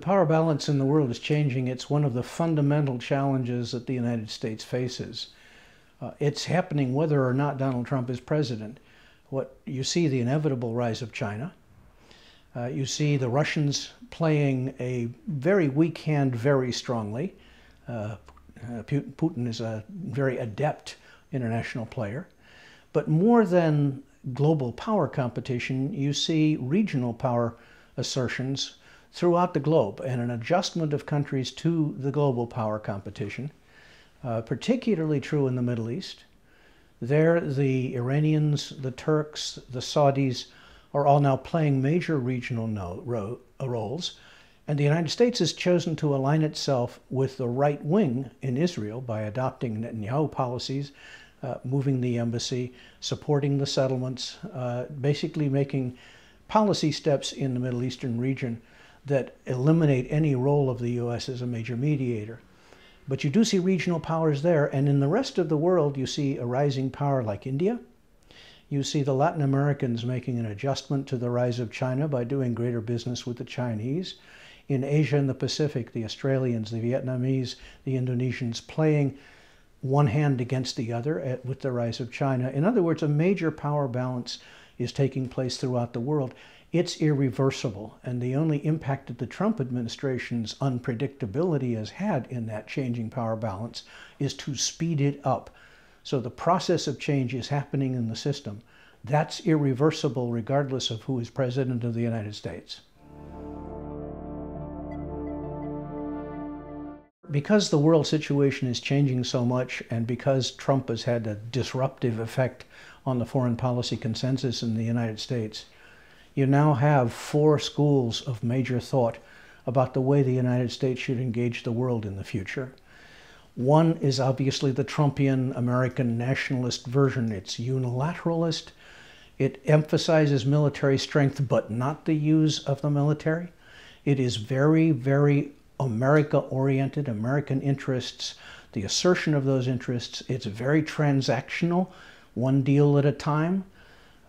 power balance in the world is changing. It's one of the fundamental challenges that the United States faces. It's happening whether or not Donald Trump is president. What you see, the inevitable rise of China. You see the Russians playing a very weak hand very strongly. Putin is a very adept international player. But more than global power competition, you see regional power assertions throughout the globe and an adjustment of countries to the global power competition, particularly true in the Middle East. There, the Iranians, the Turks, the Saudis are all now playing major regional roles, and the United States has chosen to align itself with the right wing in Israel by adopting Netanyahu policies, moving the embassy, supporting the settlements, basically making policy steps in the Middle Eastern region that eliminate any role of the U.S. as a major mediator. But you do see regional powers there, and in the rest of the world you see a rising power like India. You see the Latin Americans making an adjustment to the rise of China by doing greater business with the Chinese. In Asia and the Pacific, the Australians, the Vietnamese, the Indonesians playing one hand against the other with the rise of China. In other words, a major power balance is taking place throughout the world. It's irreversible, and the only impact that the Trump administration's unpredictability has had in that changing power balance is to speed it up. So the process of change is happening in the system. That's irreversible regardless of who is president of the United States. Because the world situation is changing so much, and because Trump has had a disruptive effect on the foreign policy consensus in the United States, you now have 4 schools of major thought about the way the United States should engage the world in the future. One is obviously the Trumpian American nationalist version. It's unilateralist. It emphasizes military strength, but not the use of the military. It is very, very America-oriented, American interests, the assertion of those interests. It's very transactional, one deal at a time.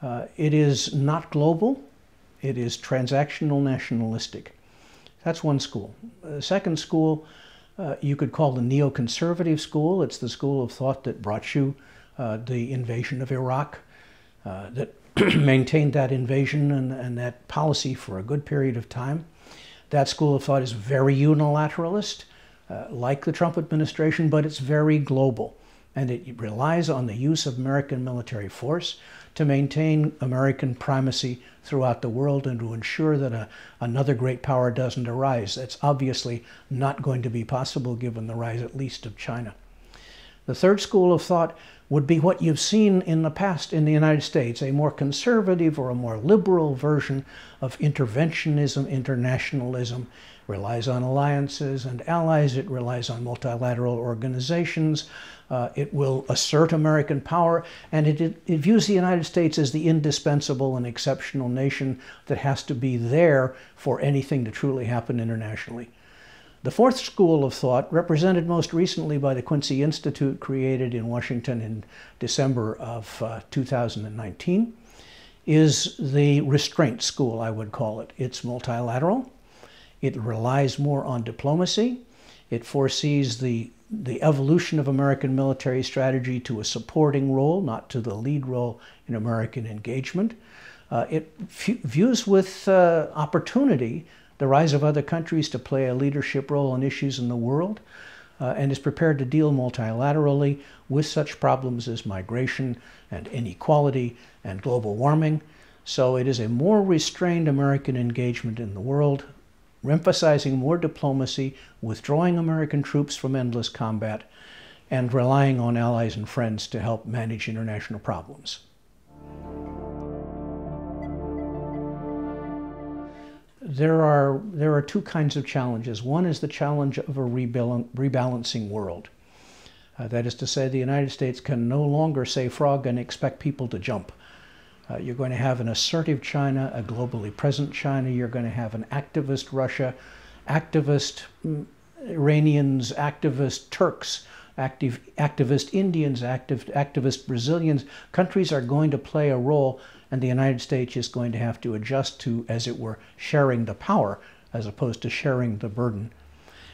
It is not global. It is transactional nationalistic. That's one school. The second school you could call the neoconservative school. It's the school of thought that brought you the invasion of Iraq, that maintained that invasion and that policy for a good period of time. That school of thought is very unilateralist, like the Trump administration, but it's very global. And it relies on the use of American military force to maintain American primacy throughout the world and to ensure that another great power doesn't arise. That's obviously not going to be possible given the rise at least of China. The third school of thought would be what you've seen in the past in the United States, a more conservative or a more liberal version of interventionism, internationalism. Relies on alliances and allies. It relies on multilateral organizations. It will assert American power, and it views the United States as the indispensable and exceptional nation that has to be there for anything to truly happen internationally. The fourth school of thought, represented most recently by the Quincy Institute, created in Washington in December of 2019, is the Restraint School, I would call it. It's multilateral. It relies more on diplomacy. It foresees the evolution of American military strategy to a supporting role, not to the lead role in American engagement. It views with opportunity the rise of other countries to play a leadership role in issues in the world, and is prepared to deal multilaterally with such problems as migration and inequality and global warming. So it is a more restrained American engagement in the world, emphasizing more diplomacy, withdrawing American troops from endless combat, and relying on allies and friends to help manage international problems. There are 2 kinds of challenges. One is the challenge of a rebalancing world. That is to say, the United States can no longer say frog and expect people to jump. You're going to have an assertive China, a globally present China. You're going to have an activist Russia, activist Iranians, activist Turks, activist Indians, activist Brazilians. Countries are going to play a role, and the United States is going to have to adjust to, as it were, sharing the power as opposed to sharing the burden.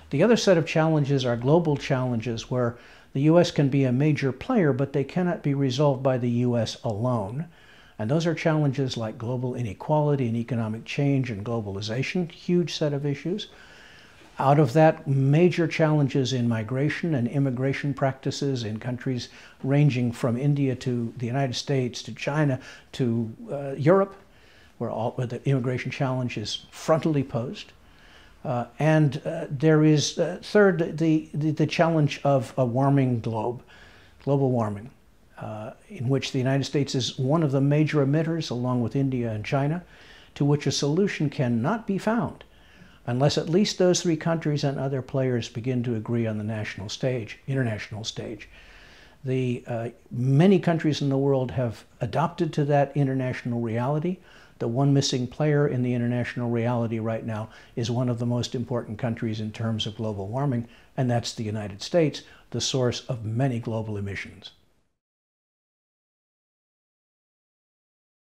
The other set of challenges are global challenges where the U.S. can be a major player, but they cannot be resolved by the U.S. alone. And those are challenges like global inequality and economic change and globalization, huge set of issues. Out of that, major challenges in migration and immigration practices in countries ranging from India to the United States to China to Europe, where the immigration challenge is frontally posed. And there is, third, the challenge of a warming globe, global warming, in which the United States is one of the major emitters, along with India and China, to which a solution cannot be found unless at least those three countries and other players begin to agree on the national stage, international stage. Many countries in the world have adopted to that international reality. The one missing player in the international reality right now is one of the most important countries in terms of global warming, and that's the United States, the source of many global emissions.